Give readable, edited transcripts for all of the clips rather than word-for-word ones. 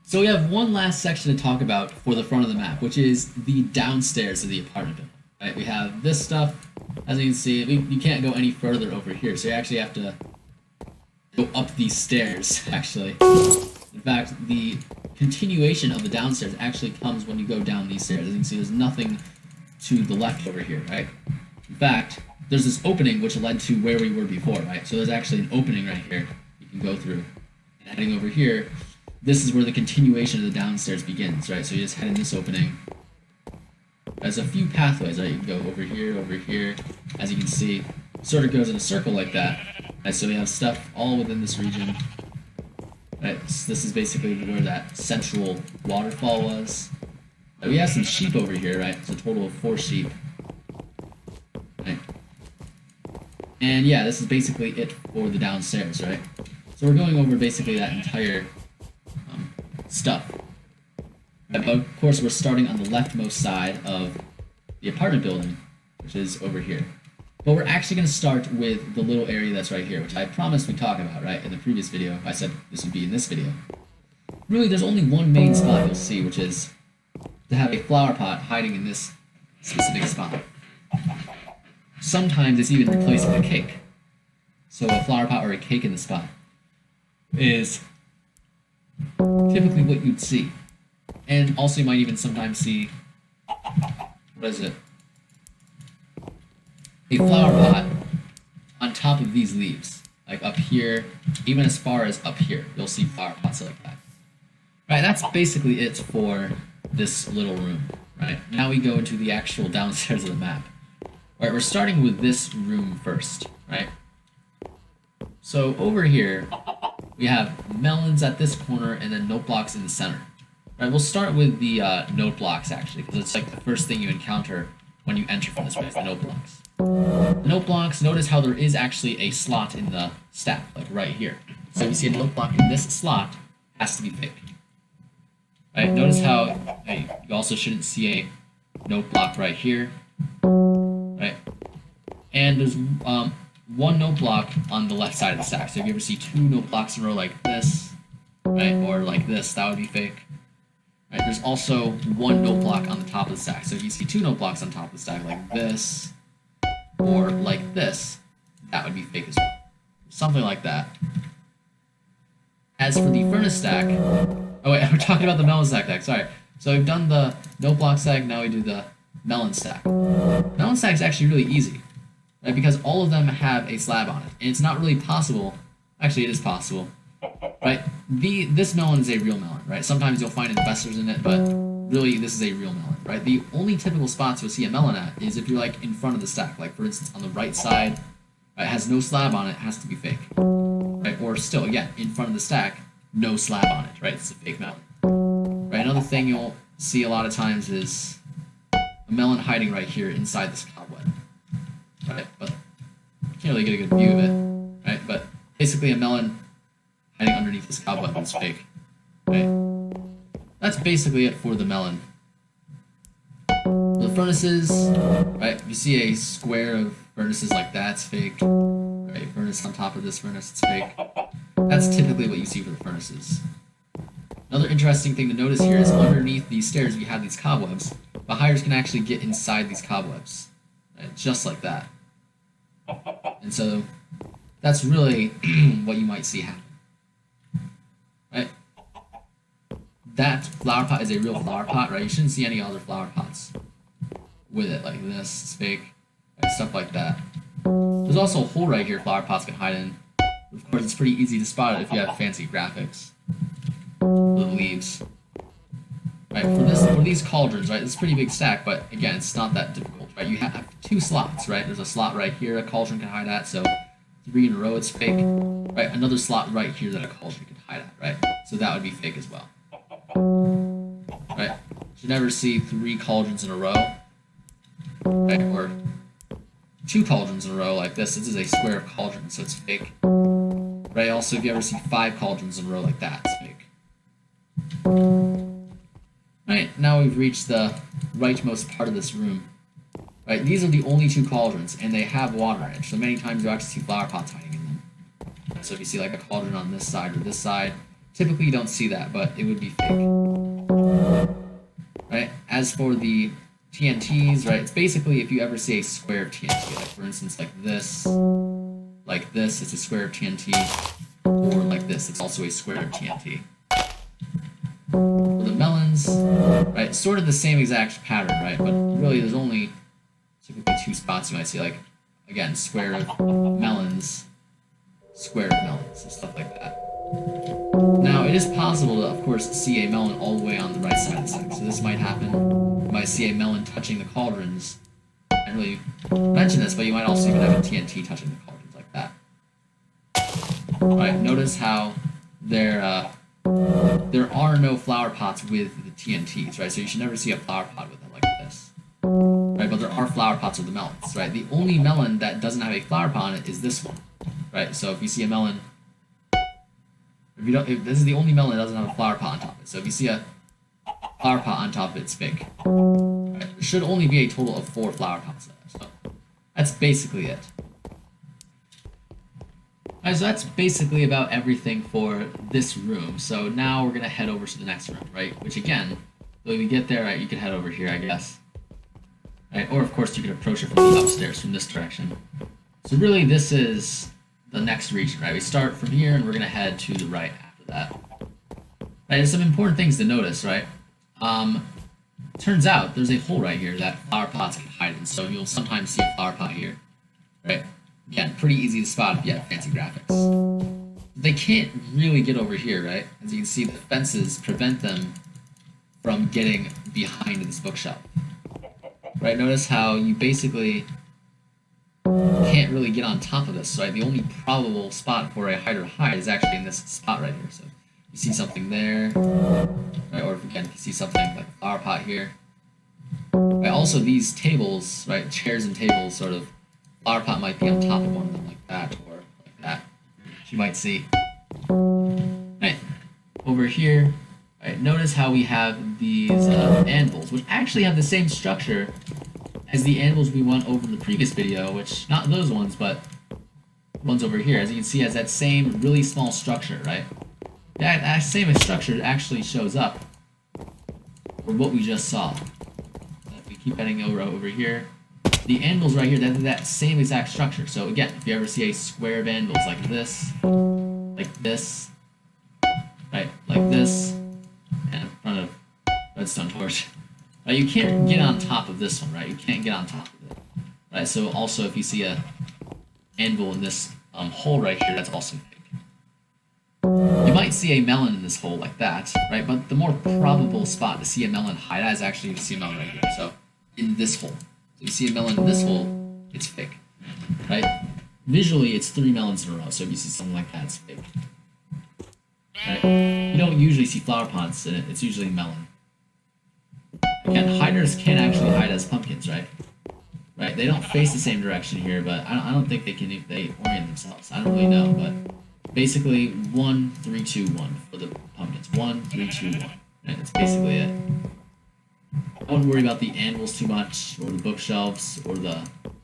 So we have one last section to talk about for the front of the map, which is the downstairs of the apartment building. Right? We have this stuff. As you can see, you can't go any further over here, so you actually have to go up these stairs, actually. In fact, the continuation of the downstairs actually comes when you go down these stairs. As you can see, there's nothing to the left over here, right? In fact, there's this opening which led to where we were before, right? So there's actually an opening right here you can go through. And heading over here, this is where the continuation of the downstairs begins, right? So you just head in this opening. There's a few pathways, right? You can go over here, as you can see. Sort of goes in a circle like that. Right? So we have stuff all within this region. Right? So this is basically where that central waterfall was. Right? We have some sheep over here, right? It's a total of 4 sheep. Right? And yeah, this is basically it for the downstairs, right? So we're going over basically that entire stuff. But of course, we're starting on the leftmost side of the apartment building, which is over here. But we're actually going to start with the little area that's right here, which I promised we'd talk about, right? In the previous video, I said this would be in this video. Really, there's only one main spot you'll see, which is to have a flower pot hiding in this specific spot. Sometimes it's even replacing a cake. So a flower pot or a cake in the spot is typically what you'd see. And also you might even sometimes see, what is it? A flower pot on top of these leaves. Like up here, even as far as up here, you'll see flower pots like that. Right, that's basically it for this little room. Right, now we go into the actual downstairs of the map. Right, we're starting with this room first, right? So over here, we have melons at this corner and then note blocks in the center. Right, we'll start with the note blocks actually, because it's like the first thing you encounter when you enter from this way, the note blocks. The note blocks, notice how there is actually a slot in the stack, like right here. So if you see a note block in this slot, it has to be fake. Right, notice how you also shouldn't see a note block right here. Right, and there's one note block on the left side of the stack. So if you ever see 2 note blocks in a row like this, right, or like this, that would be fake. Right, there's also 1 note block on the top of the stack. So if you see 2 note blocks on top of the stack like this, or like this, that would be fake as well. Something like that. As for the furnace stack, oh wait, we're talking about the melon stack next, sorry. So we've done the note block stack, now we do the melon stack. Melon stack is actually really easy, right, because all of them have a slab on it. And it's not really possible, actually it is possible, right? This melon is a real melon, right? Sometimes you'll find investors in it, but really this is a real melon, right? The only typical spots you'll see a melon at is if you're like in front of the stack, like for instance on the right side, right, it has no slab on it, it has to be fake, right? Or still, again, in front of the stack, no slab on it, right? It's a fake melon, right? Another thing you'll see a lot of times is a melon hiding right here inside this cobweb, right? But you can't really get a good view of it, right? But basically a melon hiding underneath this cobweb is fake, right? That's basically it for the melon. For the furnaces, right? If you see a square of furnaces like that, it's fake. Right? Furnace on top of this furnace, it's fake. That's typically what you see for the furnaces. Another interesting thing to notice here is underneath these stairs you have these cobwebs. But hires can actually get inside these cobwebs, right? Just like that. And so that's really what you might see happen, right? That flower pot is a real flower pot, right? You shouldn't see any other flower pots with it, like this, it's fake, right? Stuff like that. There's also a hole right here flower pots can hide in. Of course, it's pretty easy to spot it if you have fancy graphics. The leaves. Right, for these cauldrons, right, it's a pretty big stack, but again, it's not that difficult, right? You have 2 slots, right? There's a slot right here a cauldron can hide at, so 3 in a row it's fake. Right, another slot right here that a cauldron can hide at, right? So that would be fake as well. Right, you should never see 3 cauldrons in a row, right? Or 2 cauldrons in a row like this. This is a square of cauldrons, so it's fake. Right, also if you ever see 5 cauldrons in a row like that, it's fake. Right, now we've reached the rightmost part of this room. Right, these are the only 2 cauldrons, and they have water in it, so many times you actually see flower pots hiding in them. So if you see like a cauldron on this side or this side, Typically you don't see that, but it would be fake. Right? As for the TNTs, right, it's basically if you ever see a square of TNT, like for instance like this, it's a square of TNT, or like this, it's also a square of TNT. For the melons, right, sort of the same exact pattern, right, but really there's only typically two spots you might see, like, again, square of melons, square of melons, and stuff like that. Now, it is possible to, of course, see a melon all the way on the right side of the stack. So this might happen. You might see a melon touching the cauldrons. I didn't really mention this, but you might also even have a TNT touching the cauldrons like that. Alright, notice how there are no flower pots with the TNTs, right? So you should never see a flower pot with them like this. Right, but there are flower pots with the melons, right? The only melon that doesn't have a flower pot on it is this one. Right, so if you see a melon, if this is the only melon that doesn't have a flower pot on top of it. So if you see a flower pot on top of it, it's fake. Right, there should only be a total of 4 flower pots there. So that's basically it. Alright, so that's basically about everything for this room. So now we're gonna head over to the next room, right? Which again, when we get there, right, you can head over here, I guess. Right, or of course you can approach it from the upstairs from this direction. So really, this is the next region, right? We start from here and we're gonna head to the right after that. Right, there's some important things to notice, right? Turns out there's a hole right here that flower pots can hide in, so you'll sometimes see a flower pot here, right? Again, pretty easy to spot if you have fancy graphics. They can't really get over here, right? As you can see, the fences prevent them from getting behind this bookshelf. Right, notice how you basically can't really get on top of this, right? The only probable spot for a hide or hide is actually in this spot right here. So you see something there, right? Or if you see something like a flower pot here. Right, also these tables, right? Chairs and tables, sort of, flower pot might be on top of one of them like that, or like that. You might see. Right, over here, right? Notice how we have these anvils, which actually have the same structure as the anvils we went over in the previous video, which, not those ones, but ones over here. As you can see, has that same really small structure, right? That same structure actually shows up for what we just saw. If we keep heading over here, the anvils right here, that same exact structure. So again, if you ever see a square of anvils like this, right, like this, and in front of redstone torch, right, you can't get on top of this one, right? You can't get on top of it, right? So also, if you see a anvil in this hole right here, that's also fake. You might see a melon in this hole like that, right? But the more probable spot to see a melon hide at is actually to see a melon right here. So in this hole, so you see a melon in this hole, it's fake, right? Visually, it's 3 melons in a row. So if you see something like that, it's fake. Right? You don't usually see flower pots in it. It's usually melon. Again, hiders can actually hide as pumpkins, right? Right? They don't face the same direction here, but I don't think they can if they orient themselves. I don't really know, but basically 1, 3, 2, 1 for the pumpkins. 1, 3, 2, 1. Right? That's basically it. I wouldn't worry about the anvils too much, or the bookshelves, or the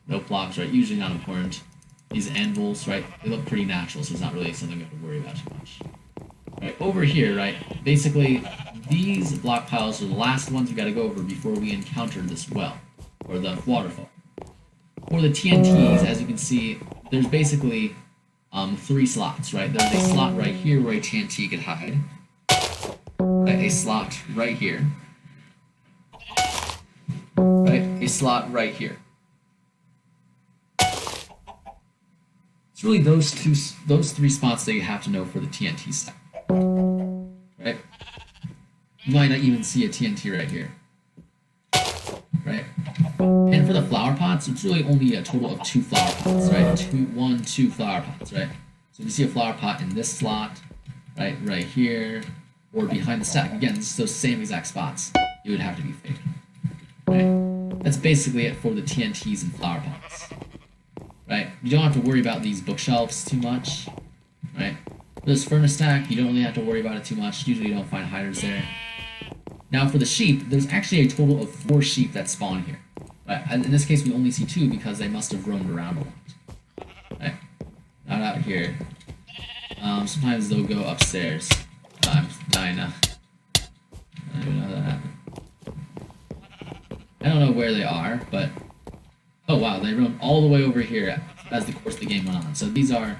note blocks, right? Usually not important. These anvils, right? They look pretty natural, so it's not really something you have to worry about too much. Right, over here, right, basically these block piles are the last ones we got to go over before we encounter this well, or the waterfall. For the TNTs, as you can see, there's basically 3 slots, right? There's a slot right here where a TNT could hide, right? A slot right here, right? A slot right here. It's really those 3 spots that you have to know for the TNT stack. Right? You might not even see a TNT right here. Right? And for the flower pots, it's really only a total of 2 flower pots, right? 2 flower pots, right? So if you see a flower pot in this slot, right here, or behind the stack, again, this is those same exact spots. It would have to be fake. Right? That's basically it for the TNTs and flower pots. Right? You don't have to worry about these bookshelves too much. Right? This furnace stack, you don't really have to worry about it too much. Usually you don't find hiders there. Now for the sheep, there's actually a total of 4 sheep that spawn here. Right? In this case, we only see 2 because they must have roamed around a lot. Right? Not out here. Sometimes they'll go upstairs. I know. I don't even know how that happened. I don't know where they are, but... Oh wow, they run all the way over here as the course of the game went on. So these are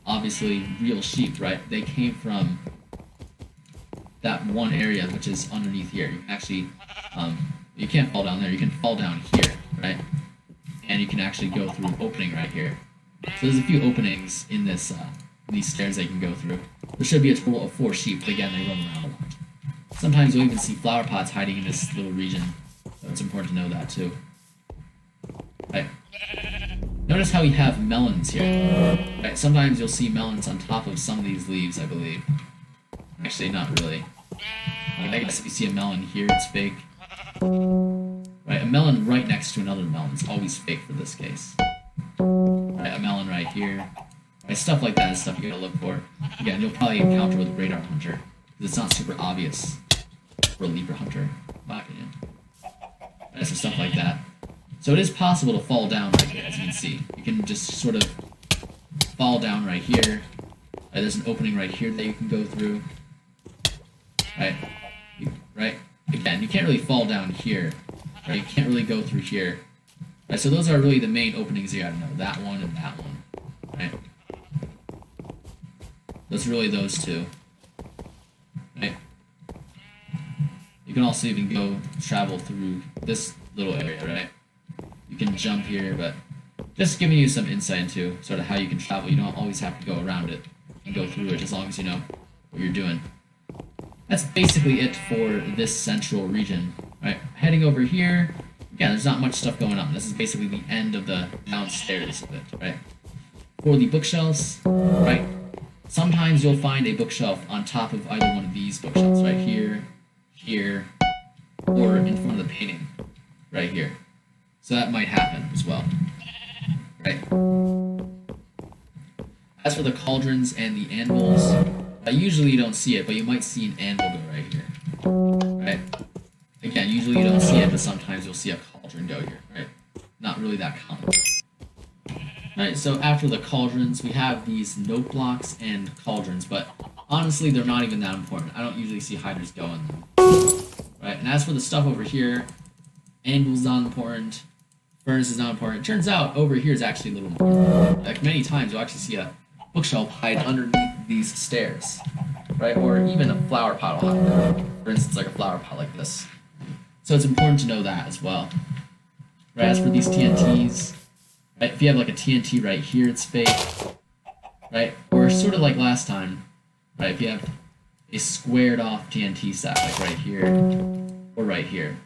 obviously real sheep, right? They came from that one area, which is underneath here. You can actually... you can't fall down there, you can fall down here, right? And you can actually go through an opening right here. So there's a few openings in this these stairs they can go through. There should be a total of 4 sheep, but again, they run around a lot. Sometimes you'll even see flower pots hiding in this little region, so it's important to know that too. Right. Notice how we have melons here. Right. Sometimes you'll see melons on top of some of these leaves, I believe. Actually, not really. I guess if you see a melon here, it's fake. Right, a melon right next to another melon is always fake for this case. Right, a melon right here. Right, stuff like that is stuff you gotta look for. Again, you'll probably encounter with a radar hunter, because it's not super obvious for a leaper hunter, in my opinion. Right, so stuff like that. So it is possible to fall down right here, as you can see. You can just sort of fall down right here. Right, there's an opening right here that you can go through. Right, right. Again, you can't really fall down here. Right, you can't really go through here. Right, so those are really the main openings you gotta know. That one and that one. Right. That's really those two. Right. You can also even go travel through this little area, right? You can jump here, but just giving you some insight into sort of how you can travel. You don't always have to go around it and go through it as long as you know what you're doing. That's basically it for this central region, right? Heading over here, again, there's not much stuff going on. This is basically the end of the downstairs of it, right? For the bookshelves, right? Sometimes you'll find a bookshelf on top of either one of these bookshelves, right here, here, or in front of the painting, right here. So that might happen as well, right? As for the cauldrons and the anvils, usually you don't see it, but you might see an anvil go right here, right? Again, usually you don't see it, but sometimes you'll see a cauldron go here, right? Not really that common. Alright, so after the cauldrons, we have these note blocks and cauldrons, but honestly, they're not even that important. I don't usually see hiders go in them. Right, and as for the stuff over here, anvil's not important, furnace is not important. It turns out over here is actually a little important. Like many times, you'll actually see a bookshelf hide underneath these stairs, right? Or even a flower pot will hide there. For instance, like a flower pot like this. So it's important to know that as well. Right, as for these TNTs, right, if you have like a TNT right here, it's fake, right? Or sort of like last time, right? If you have a squared off TNT stack, like right here, or right here.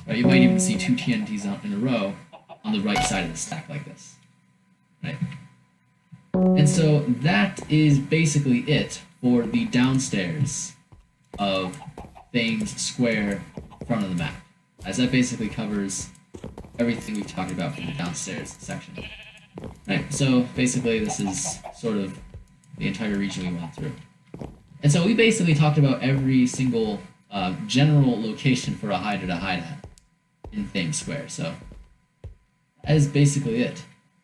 Right, you might even see 2 TNTs up in a row on the right side of the stack like this, right? And so that is basically it for the downstairs of Thames Square front of the map, as that basically covers everything we've talked about from the downstairs section. Right, so basically this is sort of the entire region we went through. And so we basically talked about every single general location for a hider to hide at in Thames Square, so that is basically it.